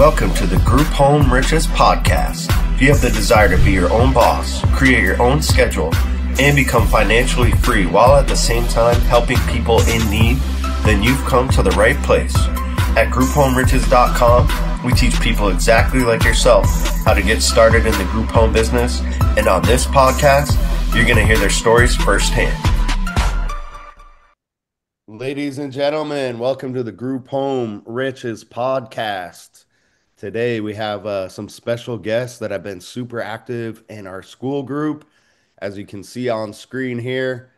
Welcome to the Group Home Riches podcast. If you have the desire to be your own boss, create your own schedule, and become financially free while at the same time helping people in need, then you've come to the right place. At GroupHomeRiches.com, we teach people exactly like yourself how to get started in the group home business. And on this podcast, you're going to hear their stories firsthand. Ladies and gentlemen, welcome to the Group Home Riches podcast. Today we have some special guests that have been super active in our school group. As you can see on screen here,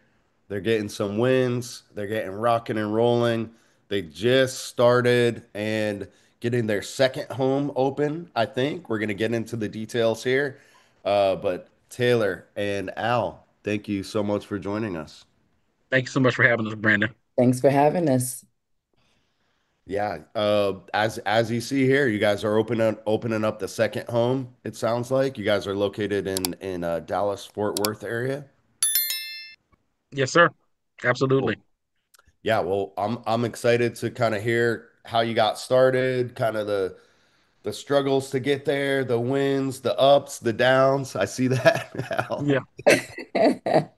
they're getting some wins. They're getting rocking and rolling. They just started and getting their second home open, I think. We're going to get into the details here. But Taylor and Al, thank you so much for joining us. Thank you so much for having us, Brandon. Thanks for having us. Yeah, as you see here, you guys are opening up the second home. It sounds like you guys are located in Dallas Fort Worth area. Yes, sir. Absolutely. Cool. Yeah, well, I'm excited to kind of hear how you got started, kind of the struggles to get there, the wins, the ups, the downs. I see that now. Yeah.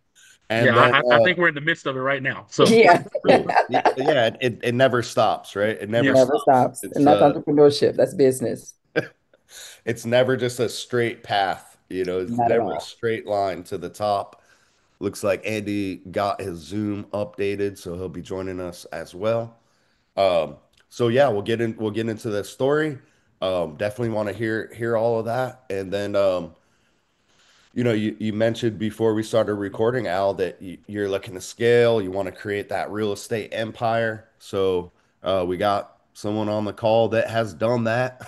And Yeah. then I think we're in the midst of it right now. So, Yeah, cool. Yeah, it never stops, right? It never yeah. never stops. stops. And that's entrepreneurship. That's business. It's never just a straight path, it's Not at never a all. straight line to the top. Looks like Andy got his Zoom updated, so he'll be joining us as well. Um, so yeah, we'll get into the story. Definitely want to hear all of that. And then you mentioned before we started recording, Al, that you're looking to scale, you want to create that real estate empire. So we got someone on the call that has done that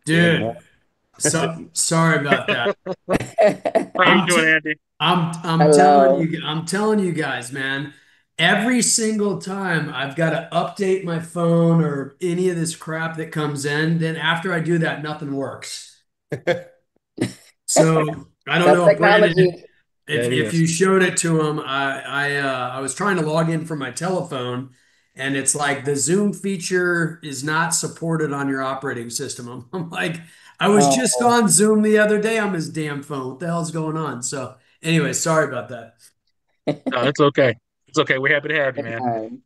and more. Dude, so sorry about that. How you I'm doing, t Andy? Hello. I'm telling you guys, man. Every single time I've got to update my phone or any of this crap that comes in, then after I do that, nothing works. So I don't That's know, Brandon, technology. Yeah, it if is. you showed it to him, I was trying to log in from my telephone, and it's like the Zoom feature is not supported on your operating system. I'm like, I was just Oh, on Zoom the other day on this damn phone. What the hell's going on? So anyway, sorry about that. No, it's okay. It's okay. We're happy to have you, good man. time.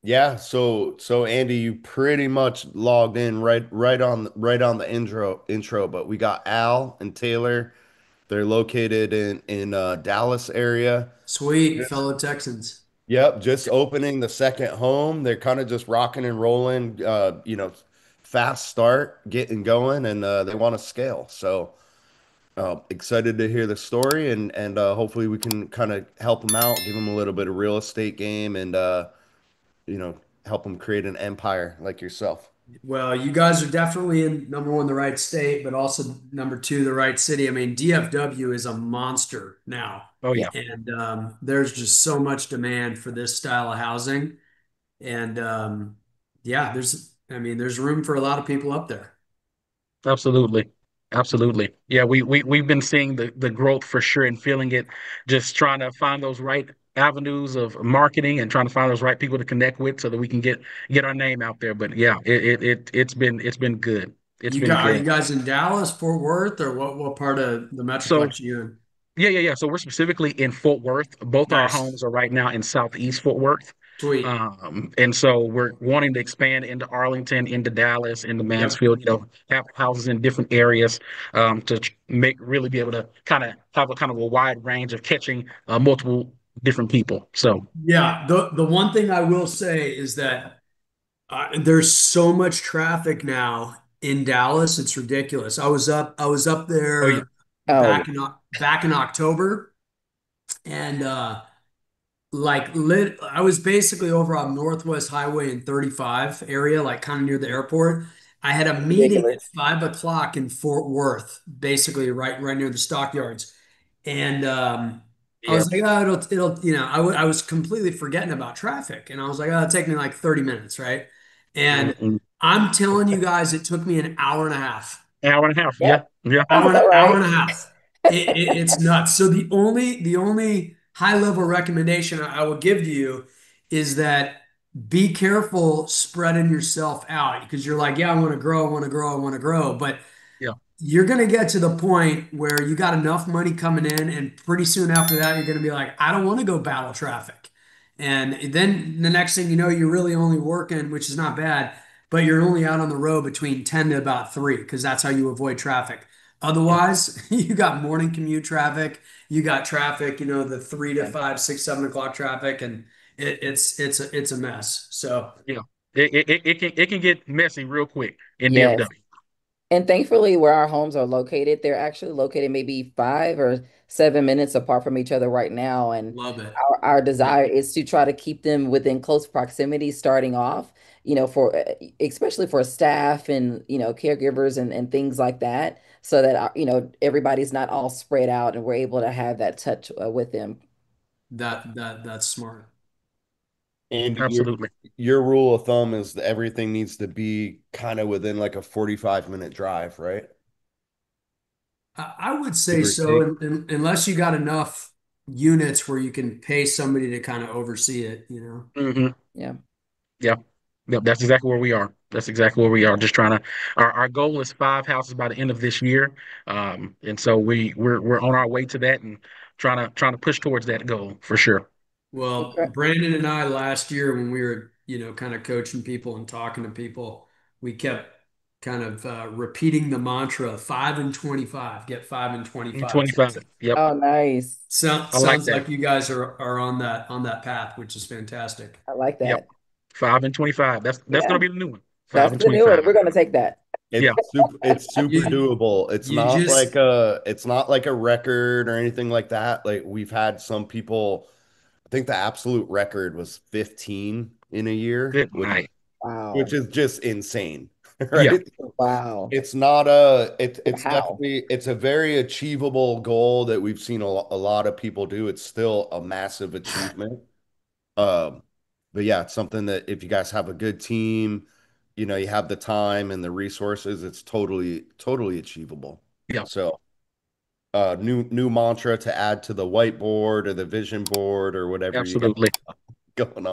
Yeah, so Andy, you pretty much logged in right on the intro, but we got Al and Taylor. They're located in Dallas area. Sweet, Yes. fellow Texans. Yep, just opening the second home. They're kind of just rocking and rolling, fast start, getting going, and they want to scale. So excited to hear the story, and hopefully we can kind of help them out, give them a little bit of real estate game, and you know, help them create an empire like yourself. Well, you guys are definitely in number one, the right state, but also number two, the right city. I mean, DFW is a monster now. Oh, Yeah. yeah. And there's just so much demand for this style of housing. And yeah, I mean, there's room for a lot of people up there. Absolutely. Absolutely. Yeah, we've been seeing the growth for sure and feeling it, just trying to find those right avenues of marketing and trying to find those right people to connect with so that we can get our name out there. But yeah, it's been good. It's been Are you good. guys in Dallas, Fort Worth, or what part of the So Metroplex are you in? yeah. So we're specifically in Fort Worth. Both our Nice. homes are right now in Southeast Fort Worth. Sweet. And so we're wanting to expand into Arlington, into Dallas, into Yep. Mansfield, have houses in different areas, to make really be able to kind of have a kind of a wide range of catching multiple different people. So, Yeah. The one thing I will say is that there's so much traffic now in Dallas. It's ridiculous. I was up oh yeah, there Oh, yeah. back in October, and like lit I was basically over on Northwest Highway and 35 area, like kind of near the airport. I had a meeting at Ridiculous. 5 o'clock in Fort Worth, basically right near the stockyards. And I yeah. was like, oh, I was completely forgetting about traffic. And I was like, oh, it'll take me like 30 minutes, right? And Mm-mm. I'm telling you guys, it took me an hour and a half. Hour and a half. Yeah, Yep. yeah. Sounds about Hour right. and a half. It's nuts. So the only high level recommendation I would give to you is that be careful spreading yourself out because you're like, yeah, I want to grow, I want to grow, I want to grow. But Yeah. you're going to get to the point where you got enough money coming in, and pretty soon after that, you're going to be like, I don't want to go battle traffic. And then the next thing you know, you're really only working, which is not bad, but you're only out on the road between 10 to about 3 because that's how you avoid traffic. Yeah. Otherwise, you got morning commute traffic, you got traffic, the 3 to Yeah. 5, 6, 7 o'clock traffic, and it's a mess. So, Yeah. It can get messy real quick in Yes. DFW. And thankfully, where our homes are located, they're actually located maybe 5 or 7 minutes apart from each other right now. And love it. our desire is to try to keep them within close proximity starting off, for especially for staff and, caregivers and things like that, so that, everybody's not all spread out and we're able to have that touch with them. That's smart. And Absolutely. your rule of thumb is that everything needs to be kind of within like a 45-minute drive, right? I would say Give or so, take. unless you got enough units where you can pay somebody to kind of oversee it. Hmm. Yeah. Yeah. Yep. That's exactly where we are. That's exactly where we are. Just trying to, our goal is 5 houses by the end of this year. And so we're on our way to that and trying to push towards that goal for sure. Well, Okay. Brandon and I last year when we were, kind of coaching people and talking to people, we kept kind of repeating the mantra 5 and 25, get 5 and 25. 25. Yep. Oh, nice. I like Sounds that. like you guys are on that path, which is fantastic. I like Yep. that. 5 and 25. That's Yeah. gonna be the new one. Five That's and the new one. 25. We're going to take that. Yeah. It's super You doable. It's you not like just a record or anything like that. Like we've had some people, I think the absolute record was 15 in a year, Good night. which Wow. is just insane, Yeah. right? Wow. It's not But it's how? definitely it's a very achievable goal that we've seen a lot of people do. It's still a massive achievement. Um, but yeah, it's something that if you guys have a good team, you have the time and the resources, it's totally achievable. Yeah. So, new mantra to add to the whiteboard or the vision board or whatever you got Absolutely. going on.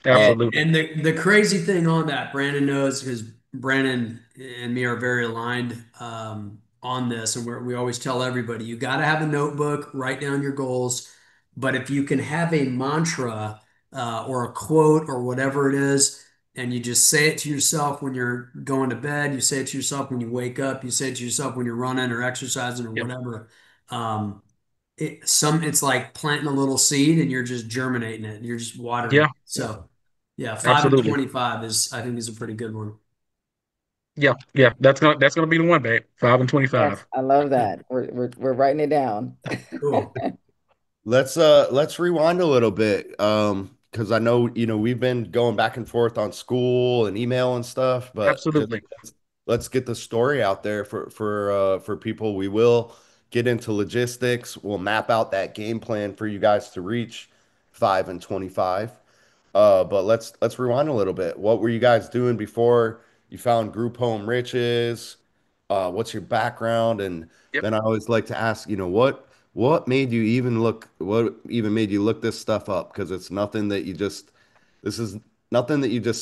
Uh, And Absolutely. and the crazy thing on that, Brandon knows because Brandon and me are very aligned on this, and we always tell everybody you got to have a notebook, write down your goals. But if you can have a mantra or a quote or whatever it is, and you just say it to yourself when you're going to bed, you say it to yourself when you wake up, you say it to yourself when you're running or exercising or Yep. whatever. Um, it's like planting a little seed and you're just germinating it and you're just watering Yeah. it. So yeah, five and Absolutely. 25 I think is a pretty good one. Yeah. Yeah. That's gonna be the one, babe. 5 and 25. Yes, I love that. We're writing it down. Cool. let's rewind a little bit. Because I know, we've been going back and forth on school and email and stuff, but just Absolutely. let's get the story out there for people. We will get into logistics. We'll map out that game plan for you guys to reach 5 and 25. But let's rewind a little bit. What were you guys doing before you found Group Home Riches? What's your background? And Yep. then I always like to ask, what even made you look this stuff up? Because this is nothing that you just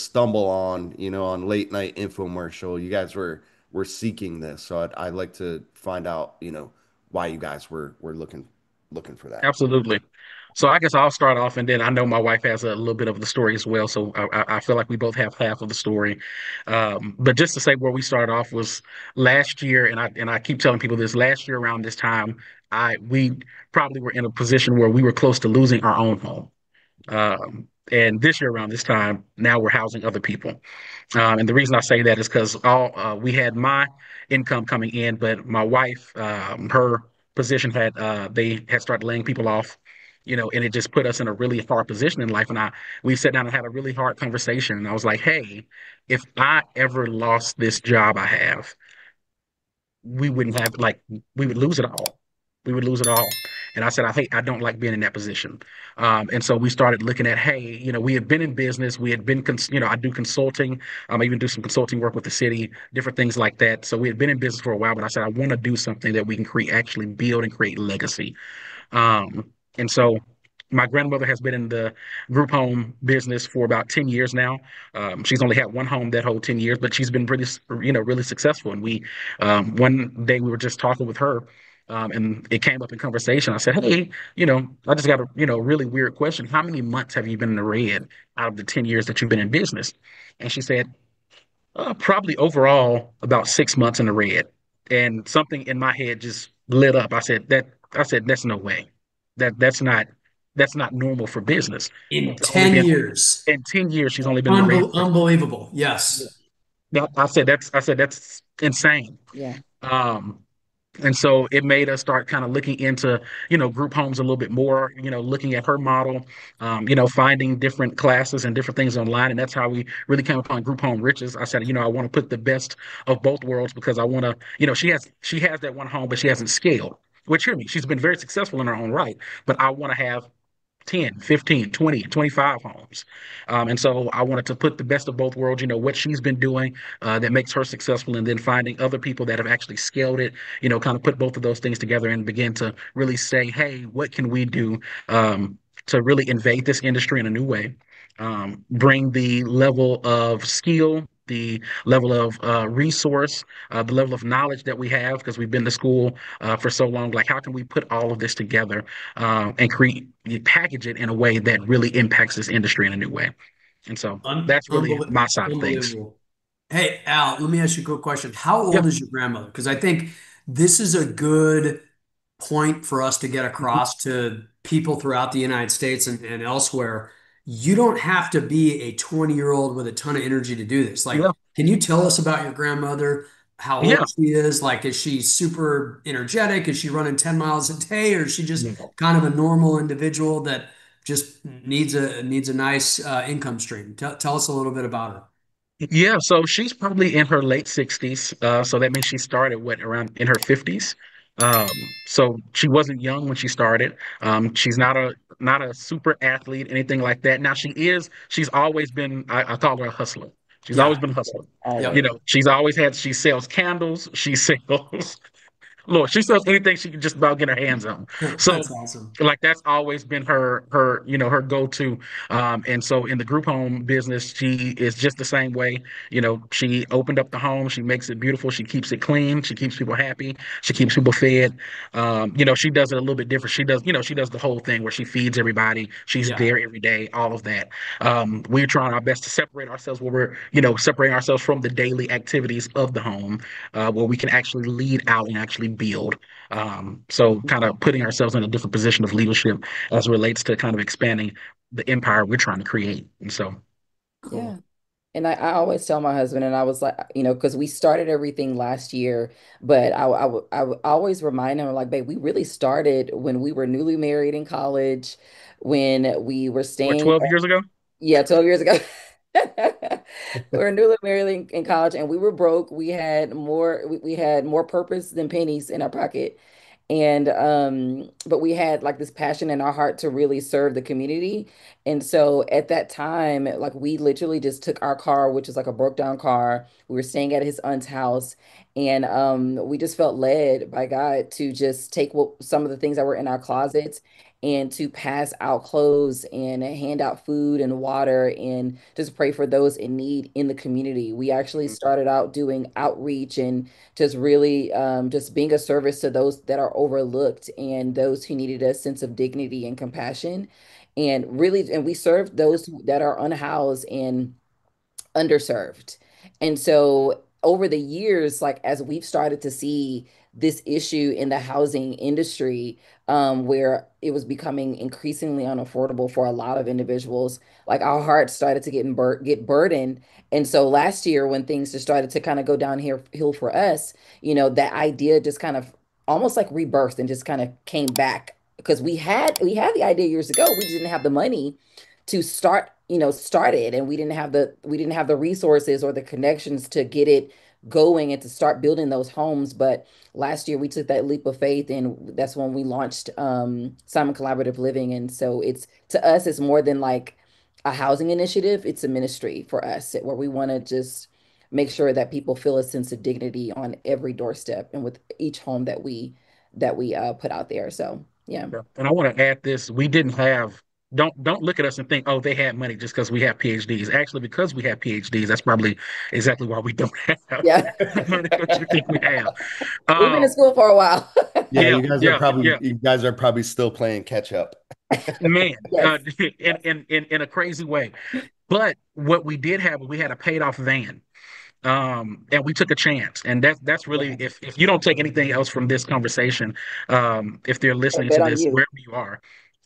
stumble on, on late night infomercial. You guys were seeking this, so I'd like to find out, why you guys were looking for that. Absolutely. So I guess I'll start off, and then I know my wife has a little bit of the story as well. So I feel like we both have half of the story. But just to say where we started off was last year, and I keep telling people this. Last year around this time, we probably were in a position where we were close to losing our own home. And this year around this time, now we're housing other people. And the reason I say that is because all we had my income coming in, but my wife, her position they had started laying people off, and it just put us in a really hard position in life. And we sat down and had a really hard conversation. And I was like, hey, if I ever lost this job I have, we wouldn't have like we would lose it all. We would lose it all. And I said, I don't like being in that position. And so we started looking at, hey, we had been in business. We had been, I do consulting. I even do some consulting work with the city, different things like that. So we had been in business for a while, but I said, I want to do something that we can actually build and create legacy. And so my grandmother has been in the group home business for about 10 years now. She's only had one home that whole 10 years, but she's been really, really successful. And one day we were just talking with her, and it came up in conversation. I said, "Hey, I just got a, really weird question. How many months have you been in the red out of the 10 years that you've been in business?" And she said, probably overall about 6 months in the red. And something in my head just lit up. I said, that's no way. That's not normal for business. In To only 10 be years. in 10 years, she's only been in the red. Unbelievable. Yes. I said that's insane. Yeah. Um, and so it made us start kind of looking into, group homes a little bit more, looking at her model, finding different classes and different things online. And that's how we really came upon Group Home Riches. I said, I want to put the best of both worlds because I want to, she has that one home, but she hasn't scaled. Which, hear me, she's been very successful in her own right, but I want to have 10, 15, 20, 25 homes. And so I wanted to put the best of both worlds, what she's been doing that makes her successful, and then finding other people that have actually scaled it, kind of put both of those things together and begin to really say, hey, what can we do to really invade this industry in a new way? Bring the level of skill, the level of resource, the level of knowledge that we have because we've been to school for so long. Like, how can we put all of this together and package it in a way that really impacts this industry in a new way? And so that's really my side of things. Unbelievable. Hey, Al, let me ask you a quick question. How Yeah. old is your grandmother? Because I think this is a good point for us to get Mhm. across to people throughout the United States and elsewhere. You don't have to be a 20-year-old with a ton of energy to do this. Like, Yeah. can you tell us about your grandmother? How old Yeah. she is? Like, is she super energetic? Is she running 10 miles a day? Or is she just Yeah. kind of a normal individual that just needs a nice income stream? Tell us a little bit about her. Yeah, so she's probably in her late 60s. So that means she started what, around in her 50s. So she wasn't young when she started. She's not a super athlete, anything like that. Now she's always been, I call her a hustler. She's always Yeah. been a hustler. Yep. Always. She sells candles, she sells Lord, she sells anything she can just about get her hands on. So, That's awesome. like that's always been her go-to. And so in the group home business, she is just the same way. She opened up the home, she makes it beautiful, she keeps it clean, she keeps people happy, she keeps people fed. She does it a little bit different. She does the whole thing where she feeds everybody, she's Yeah. there every day, all of that. We're trying our best to separate ourselves where we're, separating ourselves from the daily activities of the home where we can actually lead out and actually build. So kind of putting ourselves in a different position of leadership as it relates to kind of expanding the empire we're trying to create. And so, Yeah. Cool. And I always tell my husband, and I was like, because we started everything last year, but I would always remind him, like, babe, we really started when we were newly married in college, when we were what, staying, 12 years ago? yeah, 12 years ago. We were newly married in college, and we were broke. We had more purpose than pennies in our pocket. And but we had like this passion in our heart to really serve the community. And so at that time, like we literally just took our car, which is like a broke down car. We were staying at his aunt's house, and we just felt led by God to just take some of the things that were in our closets and to pass out clothes and hand out food and water and just pray for those in need in the community. We actually started out doing outreach and just really just being a service to those that are overlooked and those who needed a sense of dignity and compassion. And we served those that are unhoused and underserved. And so over the years, like as we've started to see this issue in the housing industry, where it was becoming increasingly unaffordable for a lot of individuals, like our hearts started to get burdened. And so last year, when things just started to kind of go downhill for us, that idea just kind of almost like rebirthed and just kind of came back because we had the idea years ago. We just didn't have the money to start it, and we didn't have the resources or the connections to get it going and to start building those homes. But last year we took that leap of faith, and that's when we launched Simon Collaborative Living. And so it's to us, it's more than like a housing initiative. It's a ministry for us where we want to just make sure that people feel a sense of dignity on every doorstep and with each home that we put out there. So Yeah. Yeah. And I want to add this. We didn't have, don't look at us and think, oh, they had money just because we have PhDs. Actually, because we have PhDs, that's probably exactly why we don't have Yeah. the money that you think we have. We've been in Um, school for a while. Yeah, yeah, yeah, yeah. you guys are probably still playing catch up. Man, Yes. in a crazy way. But what we did have, we had a paid off van. And we took a chance. And that's really, Yeah. if you don't take anything else from this conversation, if they're I listening bet to on this, you. wherever you are,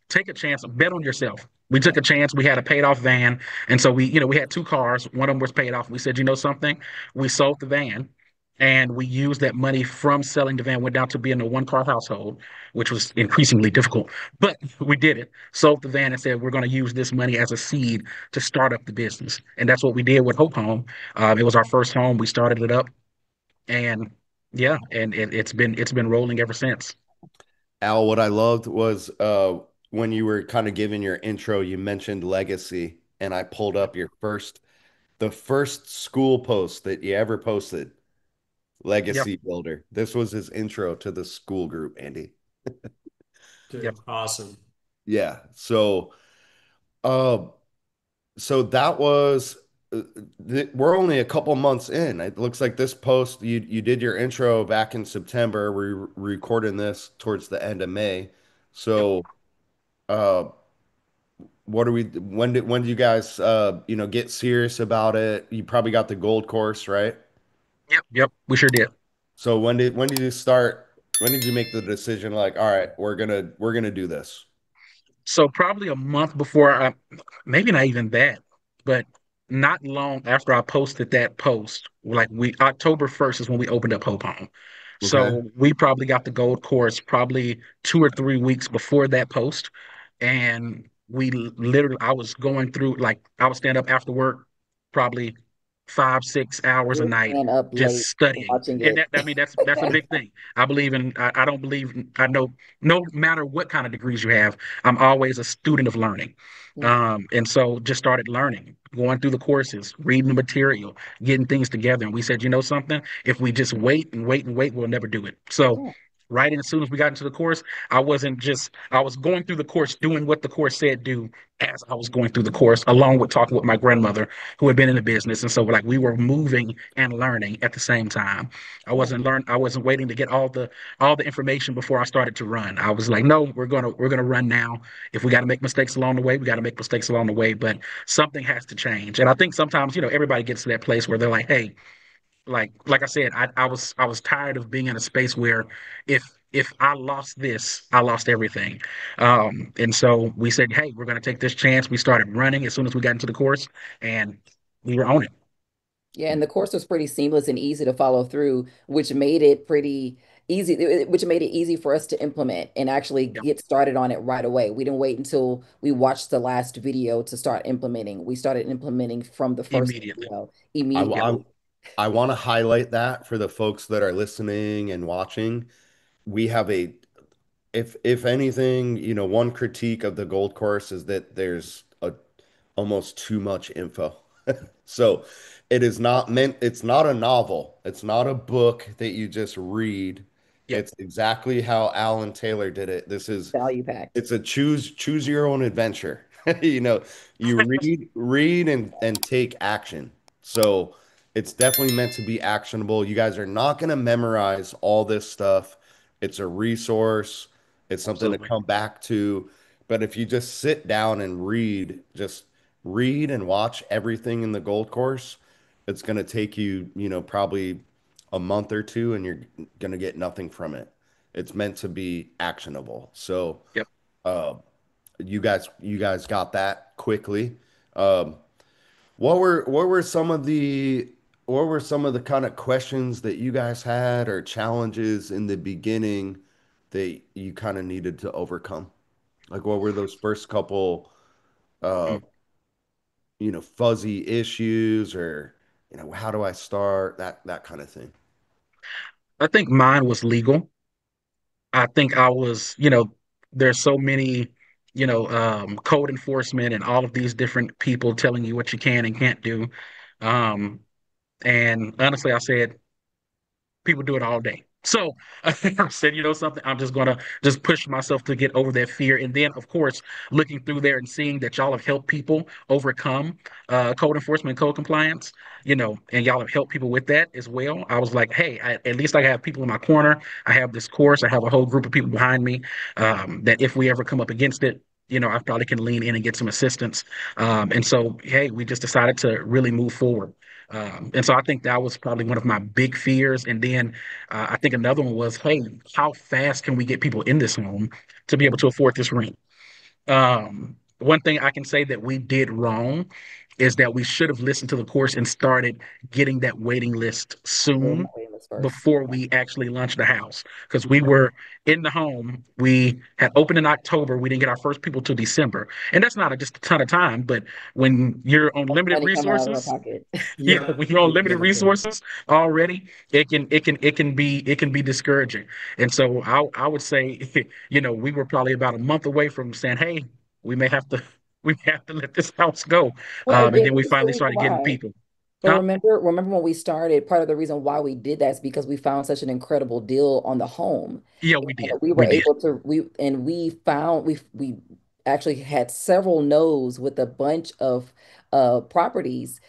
take a chance, bet on yourself. We took a chance. We had a paid off van. And so we had two cars. One of them was paid off. We said, you know something? We sold the van and we used that money from selling the van, went down to being a one car household, which was increasingly difficult, but we did it. Sold the van and said, we're going to use this money as a seed to start up the business. And that's what we did with Hope Home. It was our first home. We started it up and yeah, and it's been rolling ever since. Al, what I loved was when you were kind of giving your intro, you mentioned legacy, and I pulled up the first school post that you ever posted, Yep. Legacy Builder. This was his intro to the school group, Andy. Yep. Dude, awesome. Yeah. Uh, so that was we're only a couple months in. It looks like this post you did your intro back in September. We're recording this towards the end of May. Yep. So, uh, what are we? When did you guys get serious about it? You probably got the gold course, right? Yep. Yep. We sure did. So when did you start? When did you make the decision? Like, all right, we're gonna do this. So probably a month before maybe not even that, but not long after I posted that post, like we October 1st is when we opened up Hope Home. Okay. So we probably got the gold course probably 2 or 3 weeks before that post. And literally I was going through like I would stand up after work probably 5, 6 hours a We're night staying up just late studying. watching And it. that I mean that's a big thing. I believe in I don't believe I know no matter what kind of degrees you have, I'm always a student of learning. Yeah. And so just started learning, going through the courses, reading the material, getting things together. And we said, you know something? If we just wait and wait and wait, we'll never do it. So Yeah. right as soon as we got into the course, I was going through the course, doing what the course said do as I was going through the course, along with talking with my grandmother who had been in the business. And so like we were moving and learning at the same time. Yeah. I wasn't waiting to get all the information before I started to run. I was like, no, we're gonna run now. If we got to make mistakes along the way, we got to make mistakes along the way, but something has to change. And I think sometimes, everybody gets to that place where they're like, hey, like I said, I was tired of being in a space where if if I lost this, I lost everything. And so we said, hey, we're going to take this chance. We started running as soon as we got into the course, and we were on it. Yeah, and the course was pretty seamless and easy to follow through, which made it pretty easy, which made it easy for us to implement and actually Yeah, get started on it right away. We didn't wait until we watched the last video to start implementing. We started implementing from the first immediately. video I Yeah, I, immediately. I want to highlight that for the folks that are listening and watching. We have a if anything, one critique of the gold course is that there's almost too much info. So it's not a novel. It's not a book that you just read. yeah, It's exactly how Alan Taylor did it. Value packed. It's a choose your own adventure. You know, you read and take action. So it's definitely meant to be actionable. You guys are not going to memorize all this stuff. It's a resource. It's something to absolutely. come back to. But if you just sit down and just read and watch everything in the gold course, it's going to take you, probably a month or two and you're going to get nothing from it. It's meant to be actionable. So, Yep. uh, you guys got that quickly. Um, what were some of the kind of questions that you guys had or challenges in the beginning that you kind of needed to overcome? Like what were those first couple uh, Mm. fuzzy issues or how do I start that kind of thing? I think mine was legal. I think I was, there's so many, code enforcement and all of these different people telling you what you can and can't do. Um, and honestly, I said, people do it all day. So I said, you know something, I'm just gonna just push myself to get over that fear. And then, of course, looking through there and seeing that y'all have helped people overcome code enforcement, code compliance, and y'all have helped people with that as well. I was like, hey, at least I have people in my corner. I have this course. I have a whole group of people behind me that if we ever come up against it, I probably can lean in and get some assistance. And so, hey, we just decided to really move forward. And so I think that was probably one of my big fears. And then I think another one was, hey, how fast can we get people in this home to be able to afford this rent? One thing I can say that we did wrong is that we should have listened to the course and started getting that waiting list Getting soon that waiting list first. before we actually launched the house. Because we were in the home, we had opened in October, we didn't get our first people till December. And that's not just a ton of time, but when you're on limited Money coming out of our resources, pocket. yeah, Yep, when you're on limited exactly. resources already, it can be discouraging. And so I would say, we were probably about a month away from saying, hey, we may have to we may have to let this house go. Well, And then we it's the finally reason started getting why. people. But Huh? remember when we started, part of the reason why we did that is because we found such an incredible deal on the home. Yeah, we did. And we were We did. able to we found we actually had several no's with a bunch of properties,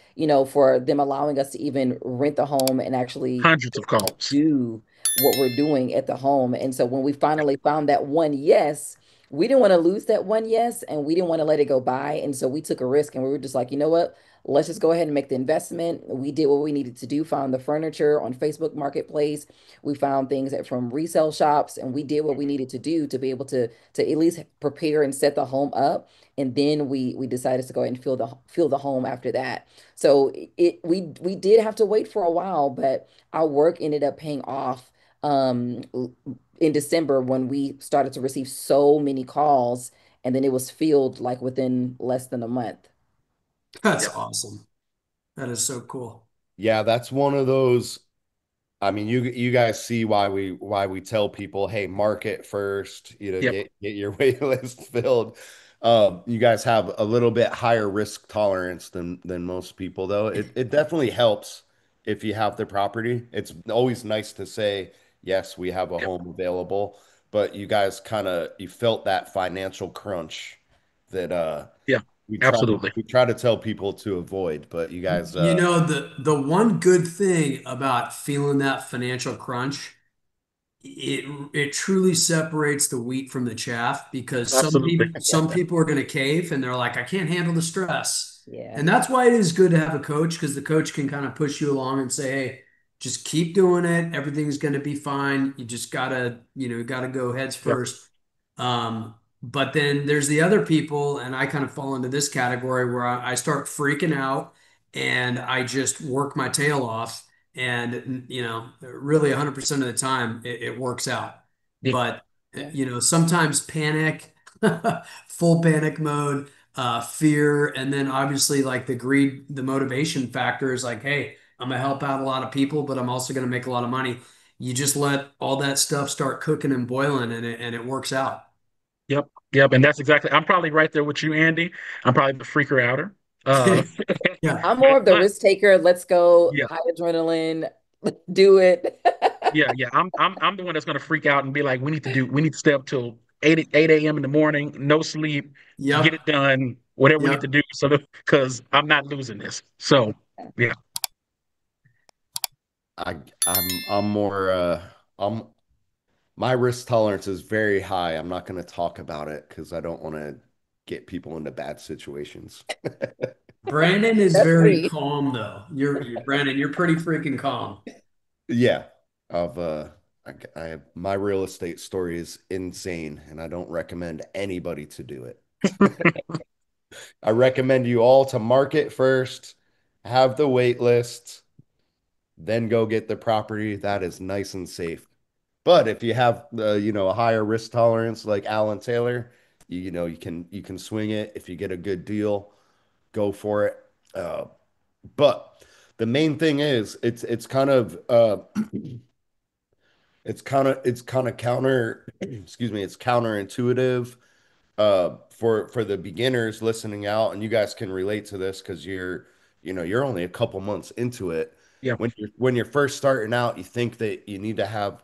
for them allowing us to even rent the home and actually Hundreds of calls. do what we're doing at the home. And so when we finally found that one yes, we didn't want to lose that one yes, and we didn't want to let it go by. And so we took a risk and we were just like, you know what? Let's just go ahead and make the investment. We did what we needed to do, found the furniture on Facebook Marketplace. We found things from resale shops, and we did what we needed to do to be able to at least prepare and set the home up. And then we decided to go ahead and fill the home after that. So we did have to wait for a while, but our work ended up paying off in December when we started to receive so many calls, and then it was filled like within less than a month. That's Yep. awesome. That is so cool. Yeah, that's one of those. I mean, you guys see why we tell people, hey, market first, Yep. get your wait list filled. You guys have a little bit higher risk tolerance than most people, though. It definitely helps if you have the property. It's always nice to say, yes, we have a Yep. home available, but you guys you felt that financial crunch that Yeah. we try to Absolutely. we try to tell people to avoid, but you guys The one good thing about feeling that financial crunch, it truly separates the wheat from the chaff because Absolutely. some people are going to cave and they're like, I can't handle the stress. Yeah. And that's why it is good to have a coach because the coach can kind of push you along and say, hey, just keep doing it. Everything's going to be fine. You just gotta go heads Yep. first. But then there's the other people, and I kind of fall into this category where I start freaking out and I just work my tail off and really 100% of the time it works out. Yeah. But Yeah. sometimes panic, full panic mode, fear, and then obviously like the greed, the motivation factor is like, hey, I'm gonna help out a lot of people, but I'm also gonna make a lot of money. You just let all that stuff start cooking and boiling, and it works out. Yep. Yep. And that's exactly, I'm probably right there with you, Andy. I'm probably the freaker outer. Uh, Yeah. I'm more of the but risk taker. Let's go, yeah, high adrenaline, let's do it. yeah, yeah. I'm the one that's gonna freak out and be like, we need to stay up till 8 a.m. in the morning, no sleep, get Yep. it done, whatever we need to Yep. do. So because I'm not losing this. So yeah. I I'm more I'm my risk tolerance is very high. I'm not going to talk about it because I don't want to get people into bad situations. Brandon is That's very me. calm though. Brandon, you're pretty freaking calm. Yeah, I've my real estate story is insane, and I don't recommend anybody to do it. I recommend you all to market first, have the wait list, then go get the property. That is nice and safe. But if you have a higher risk tolerance like Alan Taylor, you can swing it. If you get a good deal, go for it. But the main thing is it's kind of it's kind of counter excuse me, it's counterintuitive for the beginners listening out, and you guys can relate to this because you're only a couple months into it. Yeah. When you're first starting out, you think that you need to have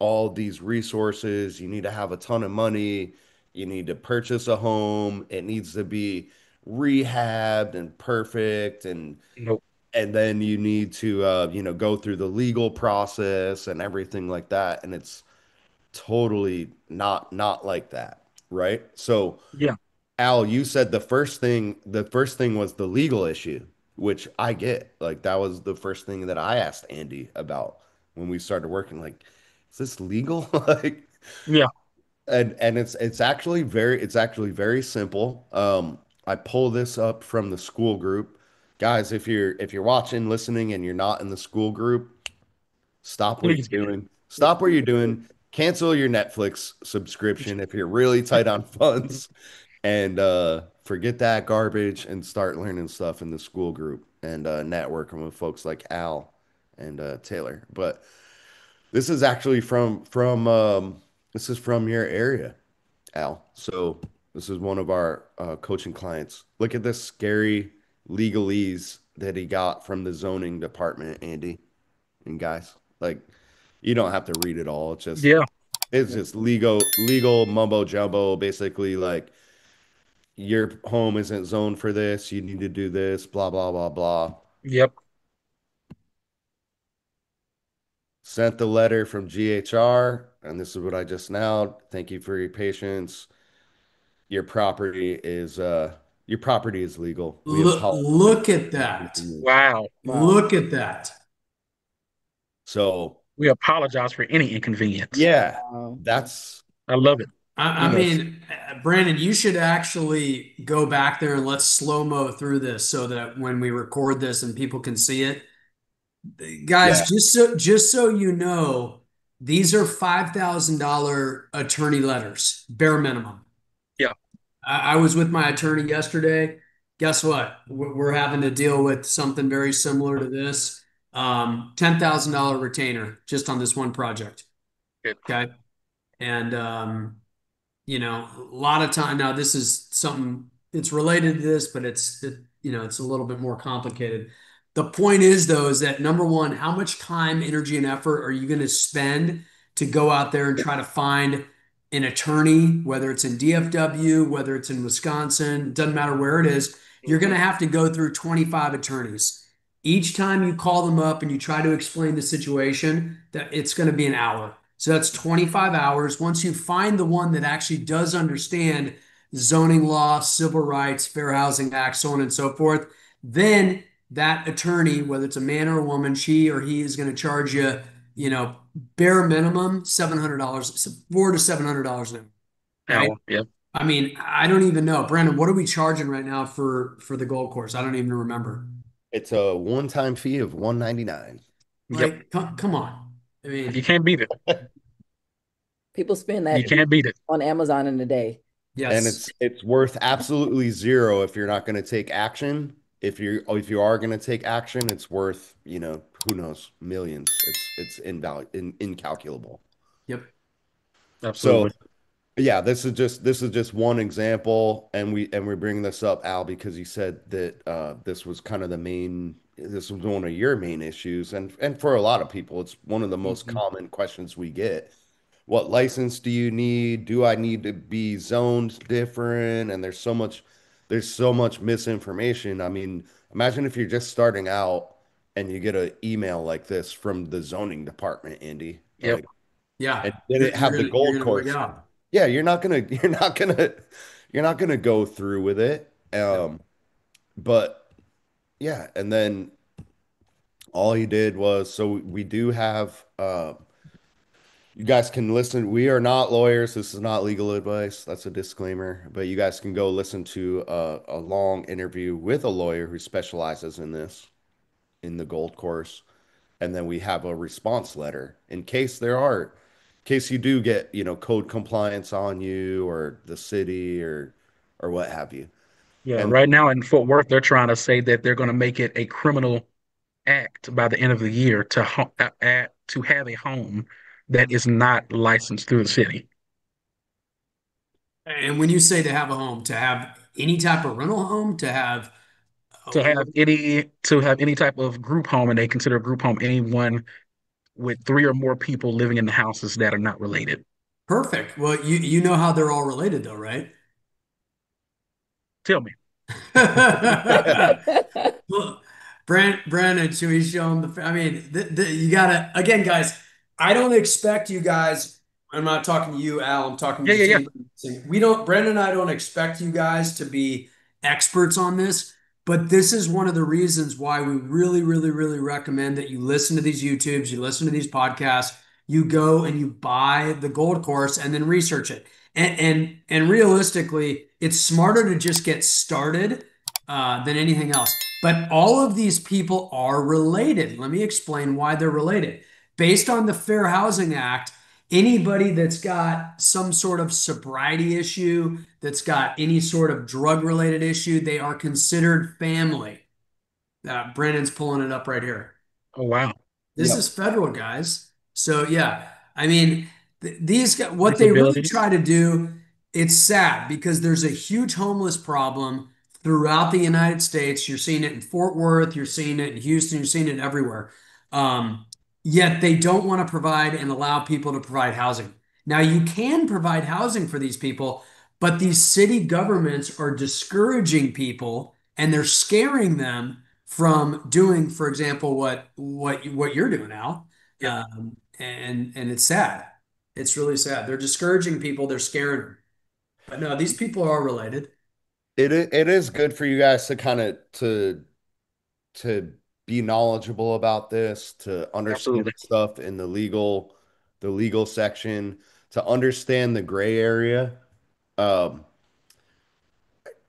all these resources. You need to have a ton of money. You need to purchase a home. It needs to be rehabbed and perfect, Nope. and then you need to go through the legal process and everything like that. And it's totally not like that, right? So Yeah. Al, you said the first thing was the legal issue, which I get. Like that was the first thing that I asked Andy about when we started working. Like, is this legal? Like, Yeah. and it's actually very simple. I pull this up from the school group. Guys, if you're watching, listening, and you're not in the school group, stop what Please you're get it. doing. Stop what you're doing. Cancel your Netflix subscription if you're really tight on funds, and forget that garbage and start learning stuff in the school group and networking with folks like Al and Taylor. But this is actually from your area, Al. So this is one of our coaching clients. Look at this scary legalese that he got from the zoning department, Andy and guys. Like, you don't have to read it all. Yeah. It's just legal mumbo jumbo. Basically, like your home isn't zoned for this. You need to do this. Blah blah blah blah. Yep. Sent the letter from GHR, and this is what I just now. Thank you for your patience. Your property is legal. We apologize Look at for that. inconvenience. Wow. Wow. Look at that. So We apologize for any inconvenience. yeah, Wow. that's I love it. I you know, mean, Brandon, you should actually go back there and let's slow-mo through this so that when we record this and people can see it. Guys, yeah, just so you know, these are $5,000 attorney letters, bare minimum. Yeah. I was with my attorney yesterday. Guess what? We're having to deal with something very similar to this. $10,000 retainer just on this one project. Good. Okay. And a lot of time now this is something it's related to this, but it's a little bit more complicated. The point is though, is that number one, how much time, energy, and effort are you going to spend to go out there and try to find an attorney, whether it's in DFW, whether it's in Wisconsin, doesn't matter where it is, you're going Mhm. to have to go through 25 attorneys. Each time you call them up and you try to explain the situation, that it's going to be an hour. So that's 25 hours. Once you find the one that actually does understand zoning law, civil rights, Fair Housing Act, so on and so forth, then that attorney, whether it's a man or a woman, she or he is going to charge you, bare minimum $700, $400 to $700 an hour. Okay. Hour. Yep. I mean, I don't even know. Brandon, what are we charging right now for the golf course? I don't even remember. it's a one-time fee of 199. Yep. Like, come on. I You mean, can't beat it. People spend You that can't beat it. on Amazon in a day. And yes. it's worth absolutely zero if you're not going to take action. If you are going to take action, it's worth, who knows, millions. It's incalculable. Yep. So, Absolutely. yeah, this is just one example, and we bring this up, Al, because you said that this was one of your main issues, and for a lot of people, it's one of the most Mhm. common questions we get. What license do you need? Do I need to be zoned different? And there's so much misinformation. I mean, imagine if you're just starting out and you get an email like this from the zoning department, Andy. Yep. Like, Yeah. and did You're, it you're have the gonna you're gold gonna wig course? out. Yeah, you're not gonna go through with it. Yep. But yeah, and then all he did was, so we do have you guys can listen. We are not lawyers. This is not legal advice. That's a disclaimer. But you guys can go listen to a long interview with a lawyer who specializes in this, in the gold course. And then we have a response letter in case you do get, code compliance on you or the city or what have you. Yeah. And Right now in Fort Worth, they're trying to say that they're going to make it a criminal act by the end of the year to have a home that is not licensed through the city. And when you say to have a home, to have any type of rental home, to have To have any type of group home, and they consider a group home anyone, with three or more people living in the houses that are not related. Perfect. Well, you know how they're all related though, right? Tell me. Well, Brandon, should we show him I mean, you gotta, again, guys, I don't expect you guys, I'm not talking to you, Al, I'm talking Yeah, yeah, just yeah. anybody listening. Brandon and I don't expect you guys to be experts on this, but this is one of the reasons why we really, really, really recommend that you listen to these YouTubes, you listen to these podcasts, you go and you buy the gold course and then research it. And realistically, it's smarter to just get started than anything else. But all of these people are related. Let me explain why they're related. Based on the Fair Housing Act, anybody that's got some sort of sobriety issue, that's got any sort of drug related issue, they are considered family. Brandon's pulling it up right here. Oh, wow. This Yep. is federal, guys. So yeah, I mean, these guys, what they really Disabilities. try to do, it's sad because there's a huge homeless problem throughout the United States. You're seeing it in Fort Worth, you're seeing it in Houston, you're seeing it everywhere. Um, Yet they don't want to provide and allow people to provide housing. Now you can provide housing for these people, but these city governments are discouraging people and they're scaring them from doing, for example, what you're doing now, Yeah, and it's sad. It's really sad. They're discouraging people. They're scaring them. But no, these people are related. It is good for you guys to kind of to be knowledgeable about this, to understand absolutely. stuff in the legal section, to understand the gray area. Um,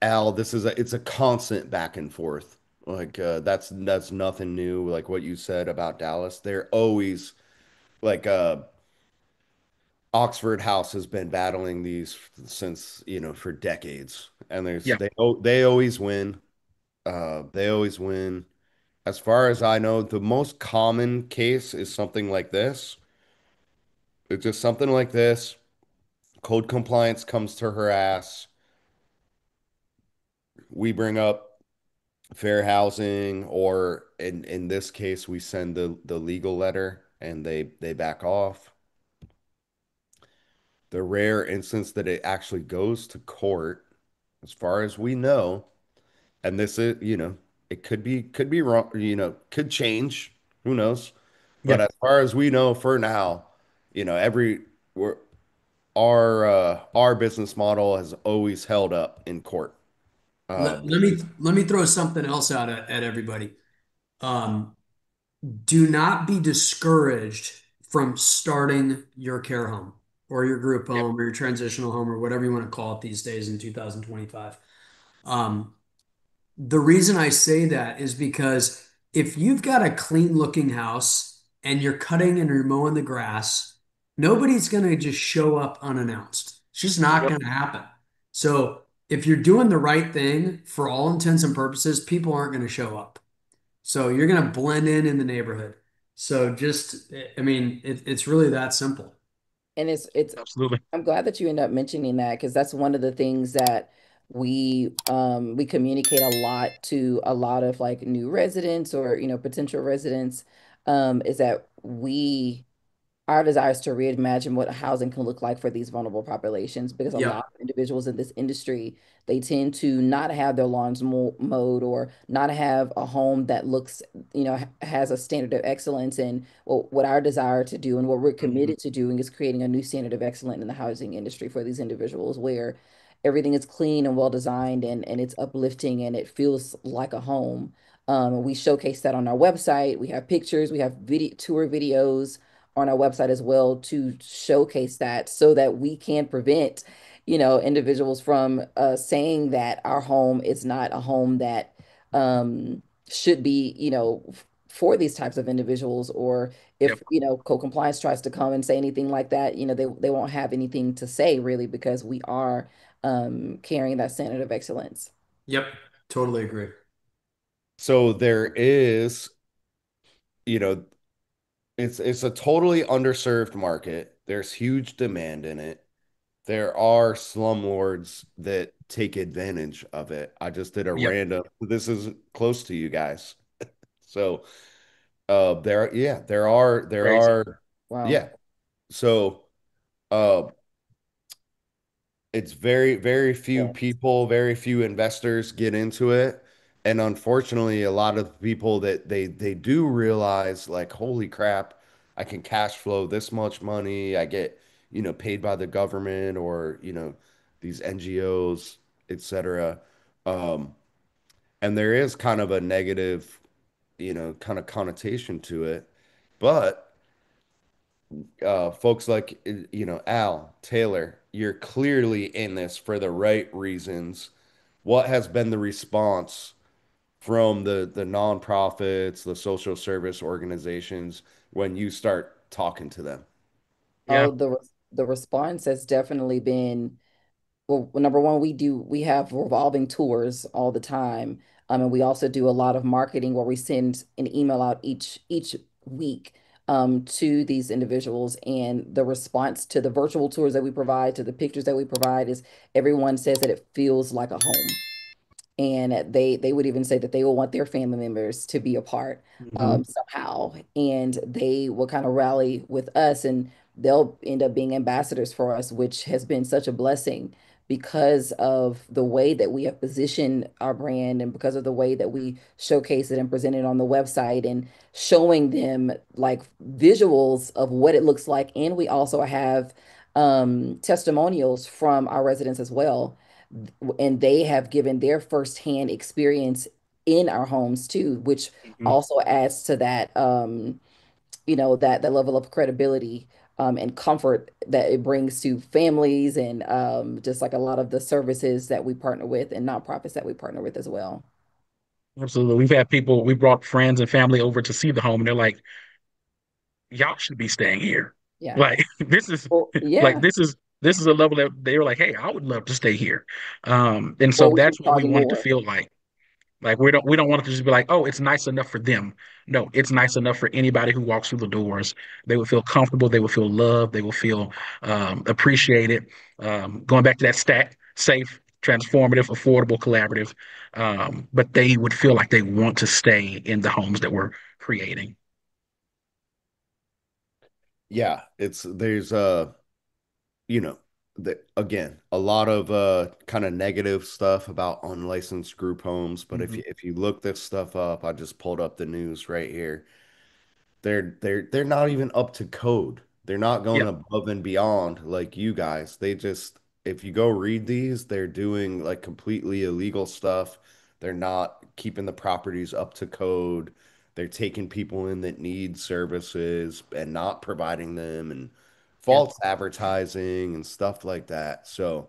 Al, it's a constant back and forth. Like that's nothing new. Like what you said about Dallas, they're always like Oxford House has been battling these since, for decades, and Yeah. they always win. They always win. As far as I know, the most common case is something like this. It's just something like this. Code compliance comes to her ass. We bring up fair housing, or in this case, we send the legal letter and they back off. The rare instance that it actually goes to court, as far as we know, and this is, it could be wrong, could change. Who knows? Yeah. But as far as we know for now, every we're our business model has always held up in court. Let me throw something else out at everybody. Um, do not be discouraged from starting your care home or your group Yep. home or your transitional home or whatever you want to call it these days in 2025. Um, The reason I say that is because if you've got a clean looking house and you're cutting and you're mowing the grass, nobody's going to just show up unannounced. It's just not Yep. going to happen. So if you're doing the right thing for all intents and purposes, people aren't going to show up. So you're going to blend in the neighborhood. So just, I mean, it's really that simple. And it's Absolutely. I'm glad that you end up mentioning that because that's one of the things that we communicate a lot to a lot of like new residents or potential residents, is that we our desire is to reimagine what housing can look like for these vulnerable populations because a lot Yep. of individuals in this industry, they tend to not have their lawns mowed or not have a home that looks, has a standard of excellence. And what our desire to do and what we're Mhm. committed to doing is creating a new standard of excellence in the housing industry for these individuals where everything is clean and well designed and it's uplifting and it feels like a home. We showcase that on our website. We have pictures, we have video tour videos on our website as well to showcase that so that we can prevent, individuals from saying that our home is not a home that should be, for these types of individuals, or Yep. if, co-compliance tries to come and say anything like that, they won't have anything to say really because we are carrying that standard of excellence. Yep. Totally agree. So there is, you know, it's a totally underserved market. There's huge demand in it. There are slumlords that take advantage of it. I just did a Yep. random, this is close to you guys. So there Crazy. are, Wow. yeah. So, uh, it's very, very few Yeah. people, very few investors get into it. And unfortunately, a lot of people that they do realize like, holy crap, I can cash flow this much money. I get, paid by the government or, these NGOs, etc. Um, and there is kind of a negative, kind of connotation to it. But folks like Al Taylor, you're clearly in this for the right reasons. What has been the response from the nonprofits, the social service organizations when you start talking to them? Yeah. Oh, the response has definitely been, well, number one, we have revolving tours all the time. And we also do a lot of marketing where we send an email out each week to these individuals. And the response to the virtual tours that we provide, to the pictures that we provide, is everyone says that it feels like a home. And they would even say that they will want their family members to be a part Hmm. somehow, and they will kind of rally with us, and they'll end up being ambassadors for us, which has been such a blessing because of the way that we have positioned our brand and because of the way that we showcase it and present it on the website and showing them like visuals of what it looks like. And we also have testimonials from our residents as well, and they have given their firsthand experience in our homes too, which Hmm. also adds to that that level of credibility and comfort that it brings to families, and just like a lot of the services that we partner with and nonprofits that we partner with as well. Absolutely. We've had people, we brought friends and family over to see the home, and they're like, y'all should be staying here. Yeah. Like this is Well, like yeah. this is a level that they were like, hey, I would love to stay here. And so Or we can that's what we charge wanted to more. feel like. Like we don't want it to just be like, oh, it's nice enough for them. No, it's nice enough for anybody who walks through the doors. They would feel comfortable, they would feel loved, they will feel appreciated. Going back to that stack, safe, transformative, affordable, collaborative. But they would feel like they want to stay in the homes that we're creating. Yeah, there's you know, again, a lot of kind of negative stuff about unlicensed group homes, but Mhm. if you look this stuff up, I just pulled up the news right here. They're not even up to code. They're not Yeah. going above and beyond like you guys. They just, if you go read these, they're doing like completely illegal stuff. They're not keeping the properties up to code. They're taking people in that need services and not providing them, and Yeah. false advertising and stuff like that. So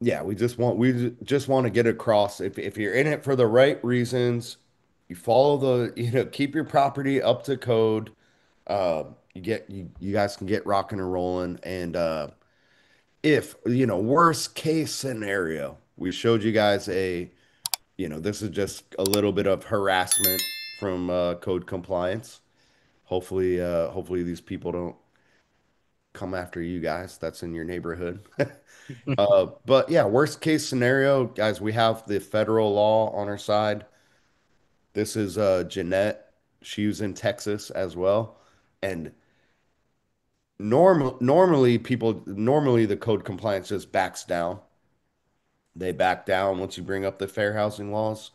yeah, we just want to get across, if you're in it for the right reasons, you follow keep your property up to code. You guys can get rocking and rolling. And if, worst case scenario, we showed you guys this is just a little bit of harassment from code compliance. Hopefully these people don't come after you guys that's in your neighborhood. But yeah, worst case scenario, guys, we have the federal law on our side. This is Jeanette. She was in Texas as well. And normally the code compliance just backs down. They back down once you bring up the fair housing laws.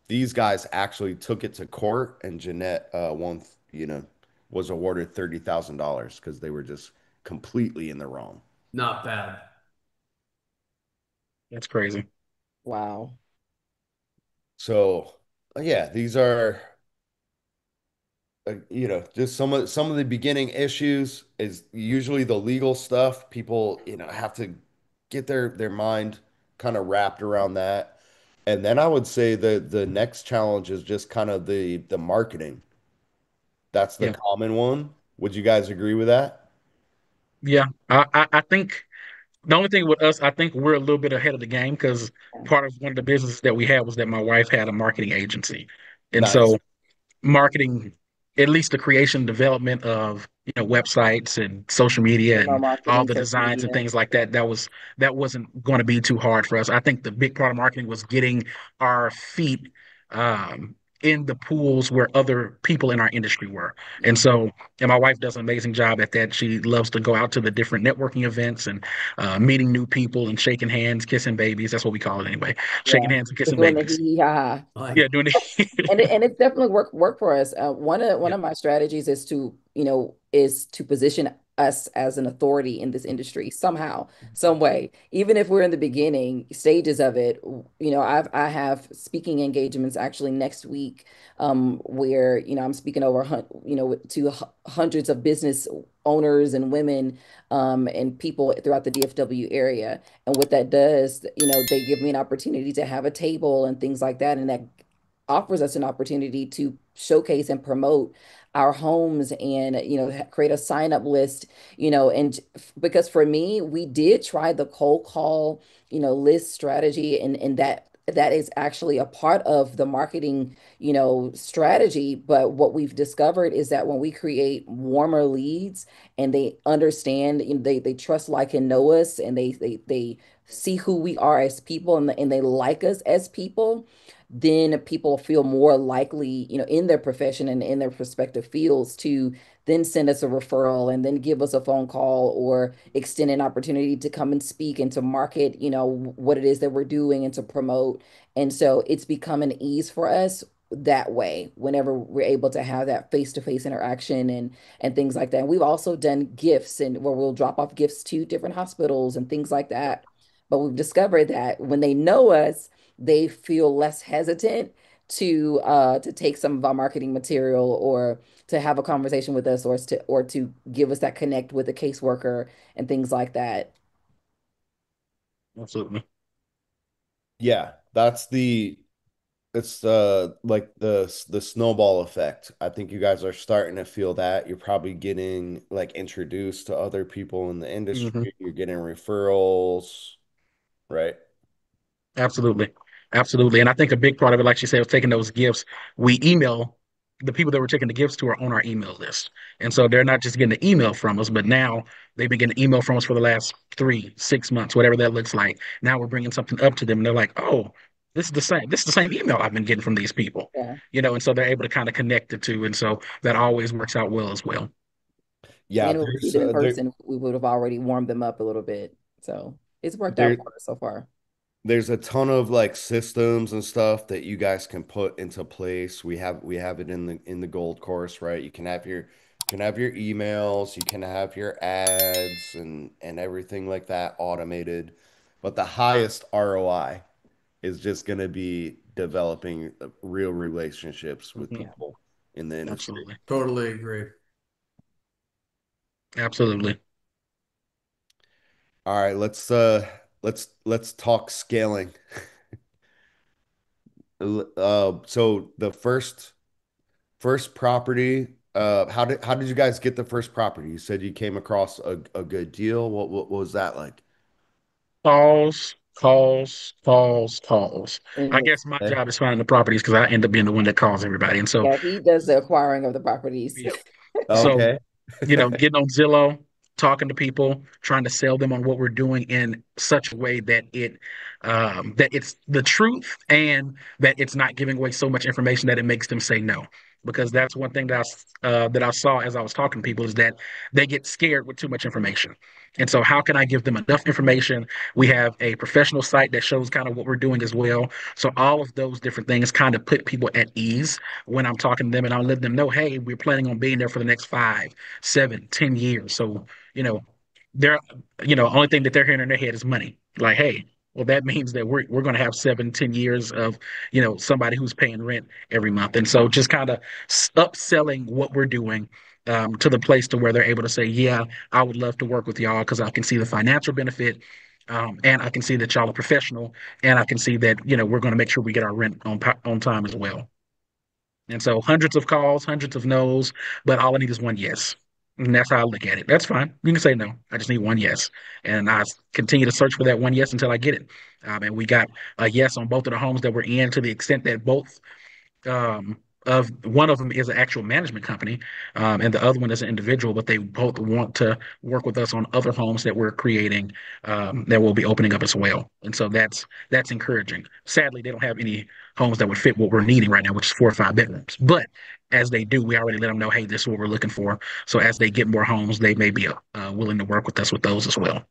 These guys actually took it to court, and Jeanette was awarded $30,000 because they were just completely in the wrong. Not bad. That's crazy. Wow. So yeah, these are just some of the beginning issues is usually the legal stuff. People, have to get their mind kind of wrapped around that. And then I would say the next challenge is just kind of the marketing. That's the Yeah. common one. Would you guys agree with that? Yeah. I think the only thing with us, I think we're a little bit ahead of the game because part of one of the businesses that we had was that my wife had a marketing agency. And Nice. so marketing, at least the creation and development of websites and social media Email and all marketing, the social designs and media. things like that, that wasn't going to be too hard for us. I think the big part of marketing was getting our feet in the pools where other people in our industry were. And so, and my wife does an amazing job at that. She loves to go out to the different networking events and meeting new people and shaking hands, kissing babies. That's what we call it anyway. Shaking Yeah. hands and We're kissing doing the babies. hee hee ha ha. Yeah, Like, doing it. And it's definitely work for us. One Yeah. of my strategies is to, is to position us as an authority in this industry somehow, some way. Even if we're in the beginning stages of it, I have speaking engagements actually next week, where, I'm speaking over, to hundreds of business owners and women, and people throughout the DFW area. And what that does, they give me an opportunity to have a table and things like that, and that offers us an opportunity to showcase and promote our homes, and create a sign up list, and because for me, we did try the cold call, list strategy, and that is actually a part of the marketing, strategy. But what we've discovered is that when we create warmer leads, and they understand, they trust, like, and know us, and they see who we are as people, and they like us as people, then people feel more likely, in their profession and in their respective fields, to then send us a referral, and then give us a phone call, or extend an opportunity to come and speak, and to market, what it is that we're doing, and to promote. And so it's become an ease for us that way, whenever we're able to have that face-to-face interaction, and things like that. And we've also done gifts, and where we'll drop off gifts to different hospitals and things like that. But we've discovered that when they know us, they feel less hesitant to take some of our marketing material, or to have a conversation with us, or to give us that connect with a caseworker and things like that. Absolutely. Yeah, it's like the snowball effect. I think you guys are starting to feel that. You're probably getting like introduced to other people in the Hmm. industry. You're getting referrals, right? Absolutely. Absolutely. And I think a big part of it, like you said, was taking those gifts. We email the people that we're taking the gifts to are on our email list. And so they're not just getting the email from us, but now they've been getting email from us for the last 3, 6 months, whatever that looks like. Now we're bringing something up to them and they're like, oh, this is the same. This is the same email I've been getting from these people, Yeah. and so they're able to kind of connect the two. And so that always works out well as well. Yeah, And if we see them in person, we would have already warmed them up a little bit. So it's worked out there for us so far. there's a ton of like systems and stuff that you guys can put into place. We have it in the gold course, right? You can have your emails, you can have your ads and everything like that automated. But the highest ROI is just going to be developing real relationships with Mhm. people in the industry. Absolutely. totally agree. Absolutely. All right, let's talk scaling. So the first property, how did you guys get the first property? You said you came across a good deal. What was that like? Calls, calls, calls, calls. I And guess my Okay. job is finding the properties because I end up being the one that calls everybody. And so, yeah, he does the acquiring of the properties. yeah. So, Okay. getting on Zillow, talking to people, trying to sell them on what we're doing in such a way that it's the truth and that it's not giving away so much information that it makes them say no. Because that's one thing that I saw as I was talking to people is that they get scared with too much information. And so, how can I give them enough information? We have a professional site that shows kind of what we're doing as well. So, all of those different things kind of put people at ease when I'm talking to them, and I'll let them know, hey, we're planning on being there for the next 5, 7, 10 years. So, you know, they're, only thing that they're hearing in their head is money. Like, hey, well, that means that we're going to have 7, 10 years of, somebody who's paying rent every month. And so just kind of upselling what we're doing to the place to where they're able to say, yeah, I would love to work with y'all because I can see the financial benefit. And I can see that y'all are professional, and I can see that we're going to make sure we get our rent on time as well. And so hundreds of calls, hundreds of no's, but all I need is one yes. And that's how I look at it. That's fine. You can say no. I just need one yes. And I continue to search for that one yes until I get it. And we got a yes on both of the homes that we're in to the extent that both of one of them is an actual management company, and the other one is an individual, but they both want to work with us on other homes that we're creating, that will be opening up as well. And so that's encouraging. Sadly, they don't have any homes that would fit what we're needing right now, which is 4 or 5 bedrooms. But as they do, we already let them know, hey, this is what we're looking for. So as they get more homes, they may be willing to work with us with those as well.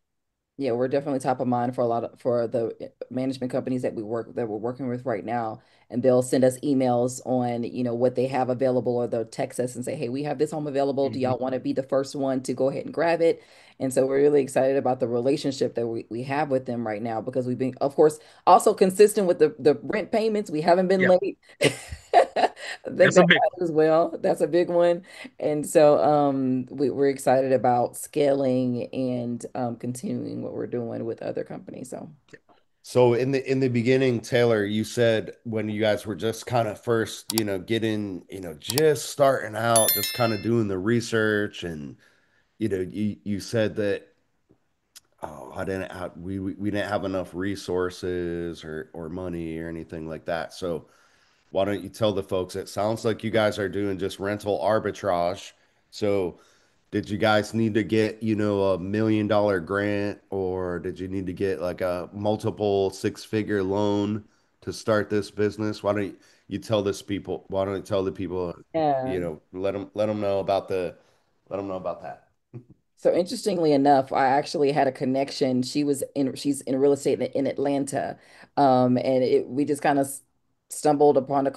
Yeah, we're definitely top of mind for a lot of for the management companies that we're working with right now, and they'll send us emails on, what they have available, or they'll text us and say, "Hey, we have this home available. Do Mhm. y'all want to be the first one to go ahead and grab it?" And so we're really excited about the relationship that we have with them right now, because we've been, of course, also consistent with the rent payments. We haven't been Yeah, late. I think that's a that big matters as well. That's a big one. And so we're excited about scaling and continuing what we're doing with other companies. So So in the beginning, Taylor, you said when you guys were just kind of first, getting, just starting out, just kind of doing the research, and you said that, oh, we didn't have enough resources or money or anything like that. So why don't you tell the folks? It sounds like you guys are doing just rental arbitrage. So did you guys need to get, $1 million grant, or did you need to get like a multiple six-figure loan to start this business? Why don't you tell the people, yeah. let them know about that. So interestingly enough, I actually had a connection. She's in real estate in Atlanta. And we just kind of stumbled upon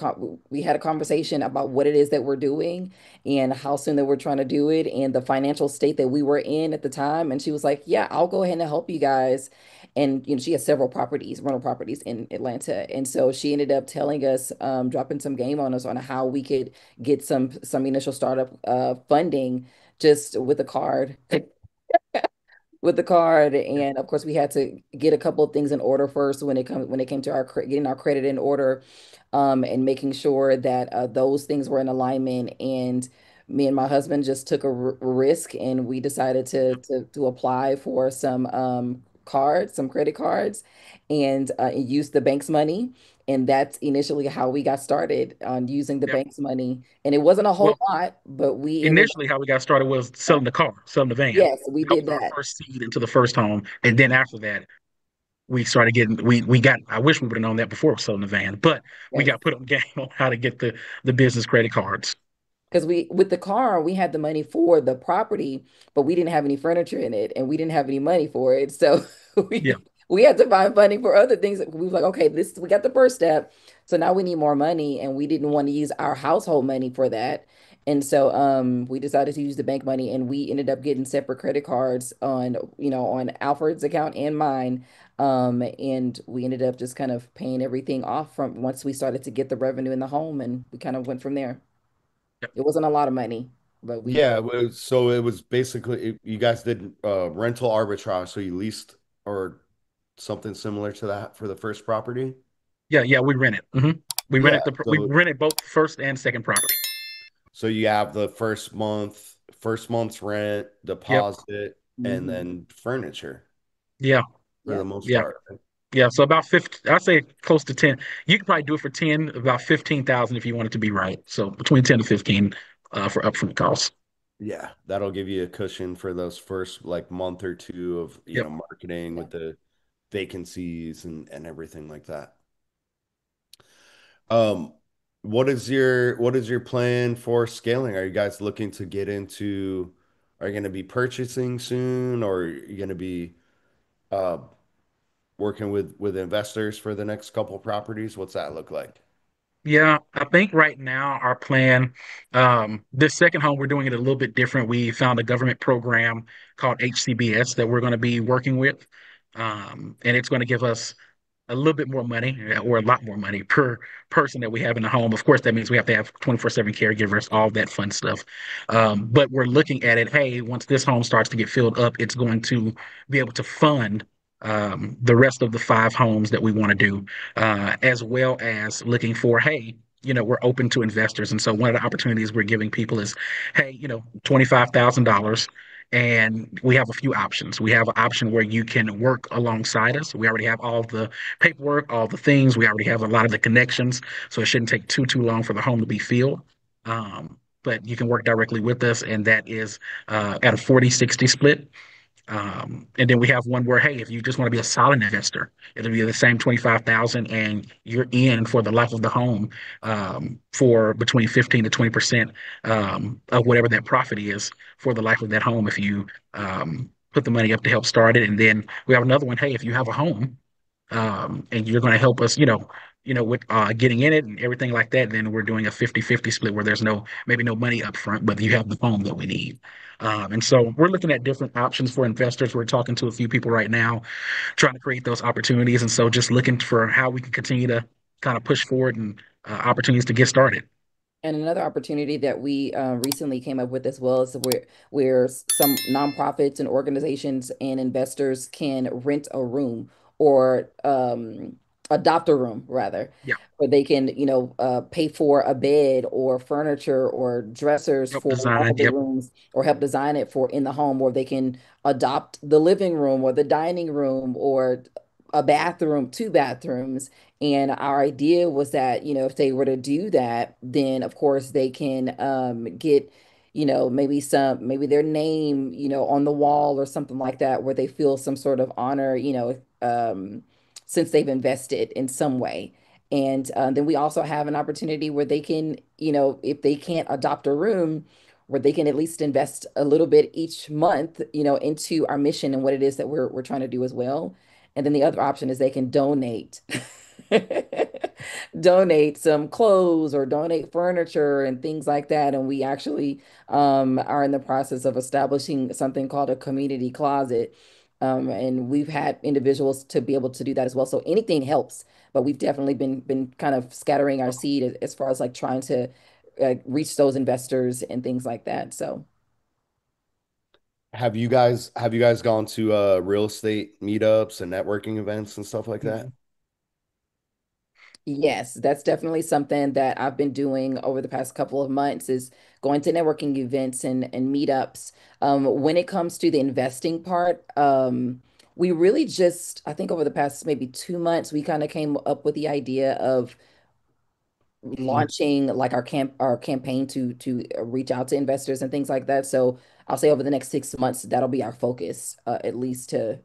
we had a conversation about what it is that we're doing and how soon that we're trying to do it and the financial state that we were in at the time. And she was like, "Yeah, I'll go ahead and help you guys." And she has several rental properties in Atlanta. And so she ended up telling us, dropping some game on us on how we could get some initial startup funding just with the card. yeah. And of course we had to get a couple of things in order first when it came to getting our credit in order, and making sure that those things were in alignment. And me and my husband just took a risk, and we decided to apply for some credit cards, and use the bank's money. And that's initially how we got started on using the Yep. bank's money. And it wasn't a Well, whole lot, but we ended initially, how we got started was selling the car, selling the van. yes, we That did was our that. first seed into the first home, and then after that, we started getting we got. I wish we would have known that before selling the van, but we Yes. got put on game on how to get the business credit cards. Because with the car, we had the money for the property, but we didn't have any furniture in it, and we didn't have any money for it. So Yeah, we had to find funding for other things. We was like, okay, this we got the first step, so now we need more money, and we didn't want to use our household money for that. And so we decided to use the bank money, and we ended up getting separate credit cards on Alfred's account and mine. And we ended up just kind of paying everything off from once we started to get the revenue in the home, and we kind of went from there. yeah, It wasn't a lot of money, but we, Yeah, it was basically you guys did rental arbitrage, so you leased or something similar to that for the first property. yeah. We rented. Yeah, We so rented both first and second property. so you have the first month's rent, Yep. deposit, and mhm, then furniture Yeah. for the yeah. most Yeah. part. Yeah. So about 50, I'd say close to 10. You could probably do it for 10, about 15,000 if you want it to be right. So between 10 to 15 for upfront costs. Yeah, that'll give you a cushion for those first like month or two of, Yep. marketing Yeah. with the vacancies and everything like that. Um, what is your plan for scaling? Are you guys looking to get into, are you going to be purchasing soon, or are you going to be uh working with investors for the next couple properties? What's that look like? Yeah, I think right now our plan, this second home, we're doing it a little bit different. We found a government program called HCBS that we're going to be working with. And it's going to give us a little bit more money or a lot more money per person that we have in the home. Of course, that means we have to have 24/7 caregivers, all that fun stuff. But we're looking at it, hey, once this home starts to get filled up, it's going to be able to fund the rest of the 5 homes that we want to do, as well as looking for, hey, we're open to investors. And so one of the opportunities we're giving people is, hey, $25,000. And we have a few options. We have an option where you can work alongside us. We already have all the paperwork, all the things. We already have a lot of the connections, so it shouldn't take too long for the home to be filled. But you can work directly with us, and that is at a 40-60 split. And then we have one where, hey, if you just want to be a solid investor, it'll be the same 25,000, and you're in for the life of the home, for between 15 to 20% of whatever that profit is for the life of that home if you put the money up to help start it. And then we have another one, hey, if you have a home, and you're going to help us, with getting in it and everything like that, then we're doing a 50-50 split where there's maybe no money up front, but you have the home that we need. And so we're looking at different options for investors. We're talking to a few people right now, trying to create those opportunities. And so just looking for how we can continue to kind of push forward and opportunities to get started. And another opportunity that we recently came up with as well is where some nonprofits and organizations and investors can rent a room or adopt a room rather, Yeah. where they can, pay for a bed or furniture or dressers Help for one design. of the Yep. rooms or help design it for in the home, or they can adopt the living room or the dining room or a bathroom, two bathrooms. And our idea was that, if they were to do that, then of course they can get, maybe their name, on the wall or something like that, where they feel some sort of honor, since they've invested in some way. And then we also have an opportunity where they can, if they can't adopt a room, where they can at least invest a little bit each month, into our mission and what it is that we're trying to do as well. And then the other option is they can donate. Donate some clothes or donate furniture and things like that. And we actually are in the process of establishing something called a community closet. And we've had individuals to be able to do that as well. So anything helps, but we've definitely been kind of scattering our seed as far as like trying to reach those investors and things like that. So. Have you guys gone to real estate meetups and networking events and stuff like that? Yes, that's definitely something that I've been doing over the past couple of months is going to networking events and meetups. When it comes to the investing part, we really just, I think over the past maybe 2 months, we kind of came up with the idea of launching like our campaign to reach out to investors and things like that. So I'll say over the next 6 months, that'll be our focus, at least to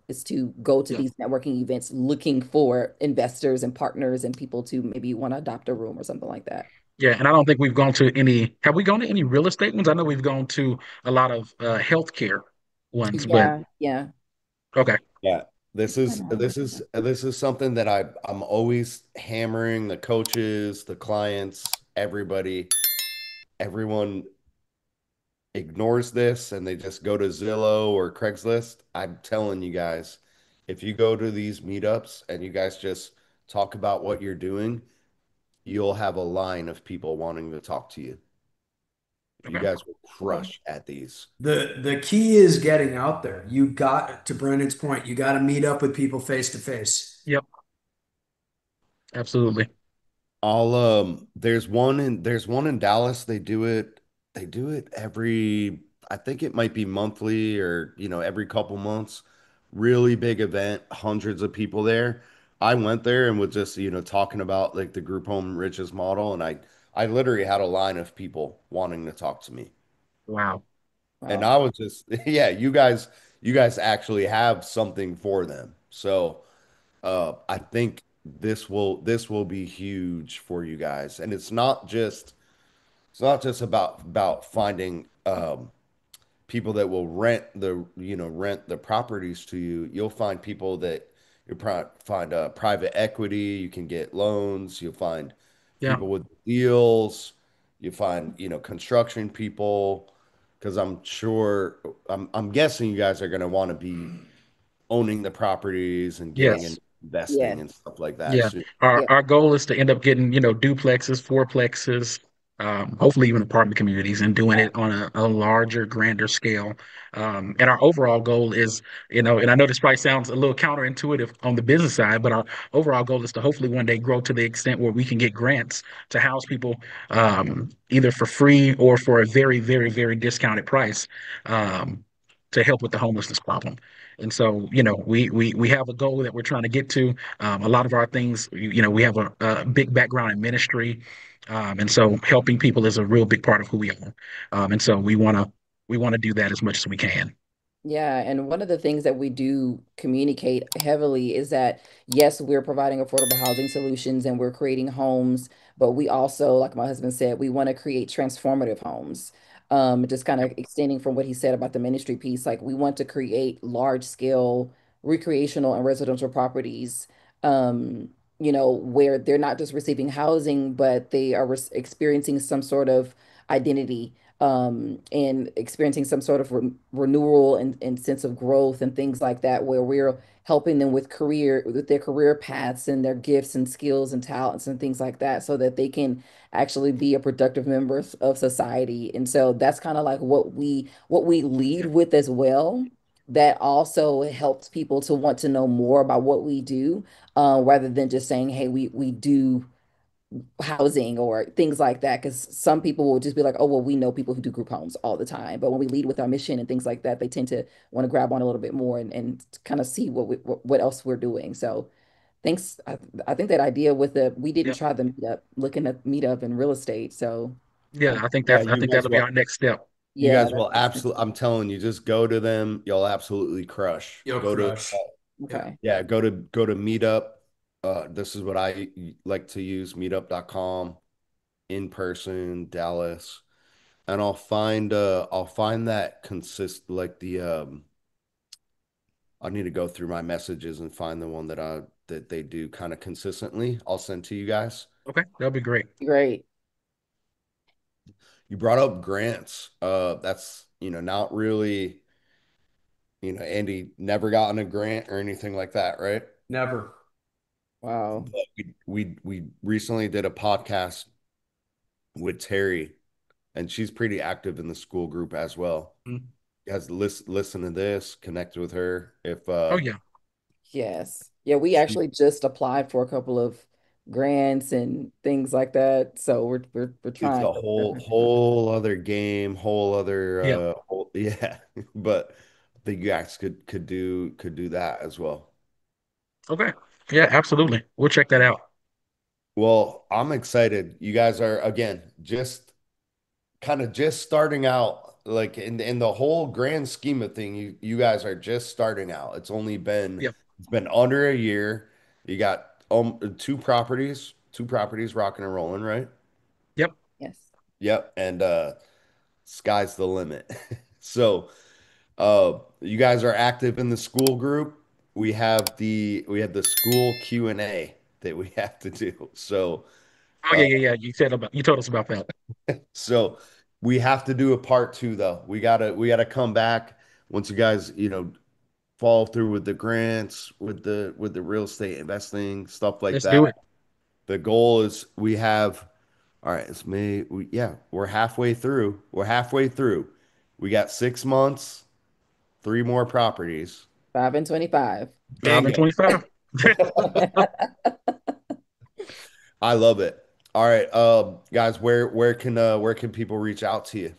go to Yeah. these networking events looking for investors and partners and people to maybe want to adopt a room or something like that. Yeah. And I don't think we've gone to any, have we gone to any real estate ones? I know we've gone to a lot of healthcare ones, but Yeah, yeah. okay. Yeah. This is something that I'm always hammering the coaches, the clients, everyone ignores this and they just go to Zillow or Craigslist. I'm telling you guys, if you go to these meetups and you guys just talk about what you're doing, you'll have a line of people wanting to talk to you. You Okay. guys will Okay. crush at these. The key is getting out there. You got, to Brandon's point, you got to meet up with people face to face. Yep. Absolutely. There's one in Dallas. They do it every, I think it might be monthly or every couple months. Really big event, hundreds of people there. I went there and was just talking about like the group home riches model, and I literally had a line of people wanting to talk to me. Wow. And Wow. I was just, yeah, you guys actually have something for them. So I think this will be huge for you guys. And it's not just about finding people that will rent the properties to you. You'll find people that find private equity. You can get loans. You'll find Yeah. people with deals. You find construction people. Because I'm guessing you guys are going to want to be owning the properties and getting Yes. and investing Yes. and stuff like that Yeah. soon. Our Yeah. our goal is to end up getting, duplexes, fourplexes, hopefully even apartment communities and doing it on a larger, grander scale. And our overall goal is, and I know this probably sounds a little counterintuitive on the business side, but our overall goal is to hopefully one day grow to the extent where we can get grants to house people, either for free or for a very, very, very discounted price. Um, to help with the homelessness problem. And so, we have a goal that we're trying to get to. A lot of our things, we have a big background in ministry, and so helping people is a real big part of who we are. And so we want to do that as much as we can. Yeah, and one of the things that we do communicate heavily is that yes, we're providing affordable housing solutions and we're creating homes, but we also, like my husband said, we want to create transformative homes. Just kind of extending from what he said about the ministry piece, like we want to create large scale recreational and residential properties, where they're not just receiving housing, but they are experiencing some sort of identity and experiencing some sort of renewal and sense of growth and things like that, where we're helping them with their career paths and their gifts and skills and talents and things like that, so that they can actually be a productive member of society. And so that's kind of like what we lead with as well. That also helps people to want to know more about what we do, rather than just saying, "Hey, we do housing or things like that," because some people will just be like, oh, well, we know people who do group homes all the time. But when we lead with our mission and things like that, they tend to want to grab on a little bit more and kind of see what else we're doing. So thanks. I think that idea with we didn't Yeah, try the meetup, looking at meetup in real estate. So yeah. Yeah, I you think guys that'll be will. our next step. You yeah, guys will absolutely. I'm telling you, just go to them. You'll absolutely crush. Yo, Go to crush. Yeah. okay. Yeah, go to Meetup. This is what I like to use, meetup.com, in person, Dallas. And I'll find that consist like I need to go through my messages and find the one that they do kind of consistently. I'll send to you guys. Okay, that'll be great. Great. You brought up grants. That's, not really, Andy never gotten a grant or anything like that, right? Never. Wow. But we recently did a podcast with Terry, and she's pretty active in the school group as well. Mm. You guys listen to this, connect with her. If Oh yeah. Yes. Yeah, we she actually just applied for a couple of grants and things like that. So we're It's trying. a whole other game, whole other Yeah. yeah. But I think you guys could do that as well. Okay. Yeah, absolutely. We'll check that out. Well, I'm excited. You guys are again just kind of just starting out, like in the whole grand scheme of thing, you guys are just starting out. Yep. It's been under a year. You got two properties rocking and rolling, right? Yep. Yes. Yep. And sky's the limit. So you guys are active in the school group. We have the school Q&A that we have to do. So Oh yeah, uh yeah, yeah. You told us about that. so we have to do a part two though. We gotta come back once you guys, follow through with the grants, with the real estate investing, stuff like Let's do that. it. The goal is we have, all right, it's May. Yeah, we're halfway through. We're halfway through. We got 6 months, three more properties. 5 and 25. 5 and 25. I love it. All right, guys, where can people reach out to you?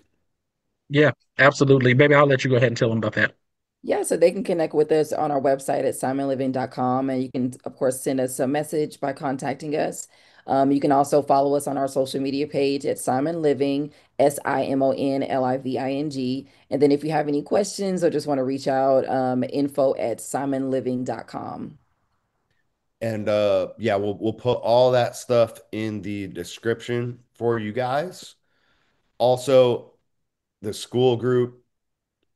Yeah, absolutely. Maybe I'll let you go ahead and tell them about that. Yeah, so they can connect with us on our website at simonliving.com. And you can, of course, send us a message by contacting us. You can also follow us on our social media page at Simon Living, SIMONLIVING. And then if you have any questions or just want to reach out, info at simonliving.com. And yeah, we'll put all that stuff in the description for you guys. Also, the school group,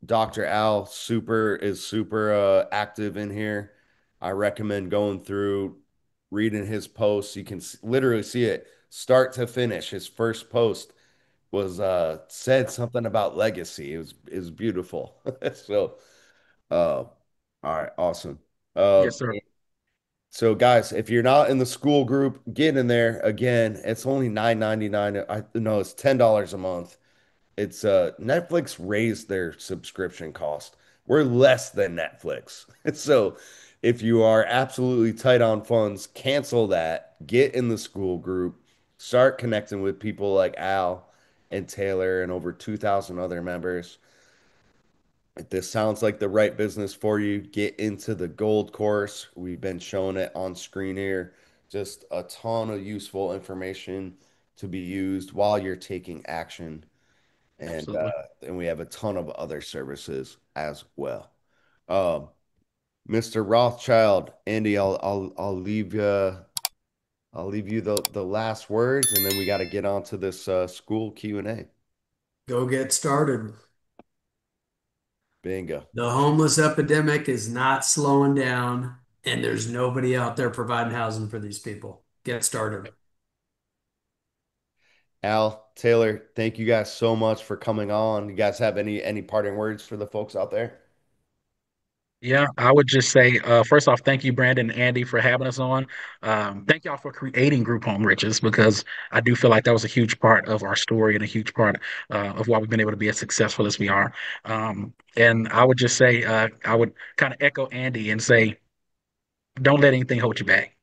Dr. Al, super active in here. I recommend going through, reading his posts. You can literally see it start to finish. His first post was said something about legacy. It was beautiful. So, all right, awesome. Uh, Yes, sir. so guys, if you're not in the school group, get in there. Again, it's only $9.99. I no, it's $10 a month. It's Netflix raised their subscription cost. We're less than Netflix. So if you are absolutely tight on funds, cancel that. Get in the school group. Start connecting with people like Al and Taylor and over 2,000 other members. If this sounds like the right business for you, get into the gold course. We've been showing it on screen here. Just a ton of useful information to be used while you're taking action. Absolutely. And we have a ton of other services as well. Um, Mr. Rothschild, Andy, I'll leave you the last words, and then we got to get on to this school Q&A. Go get started. Bingo. The homeless epidemic is not slowing down, and there's nobody out there providing housing for these people. Get started. Al, Taylor, thank you guys so much for coming on. You guys have any parting words for the folks out there? Yeah, I would just say, first off, thank you, Brandon and Andy, for having us on. Thank y'all for creating Group Home Riches because I do feel like that was a huge part of our story and a huge part of why we've been able to be as successful as we are. And I would just say, I would kind of echo Andy and say, don't let anything hold you back.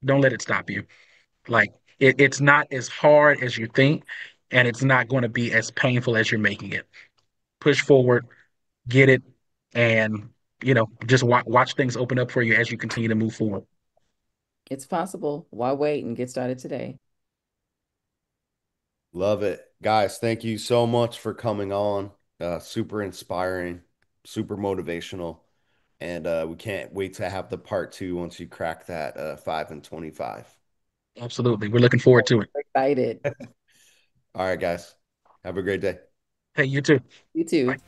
Don't let it stop you. Like it's not as hard as you think, and it's not going to be as painful as you're making it. Push forward, get it, and just watch things open up for you as you continue to move forward. It's possible. Why wait and get started today? Love it. Guys, thank you so much for coming on. Super inspiring, super motivational. And we can't wait to have the part two once you crack that 5 and 25. Absolutely. We're looking forward to it. Excited. All right, guys. Have a great day. Hey, you too. You too. Bye.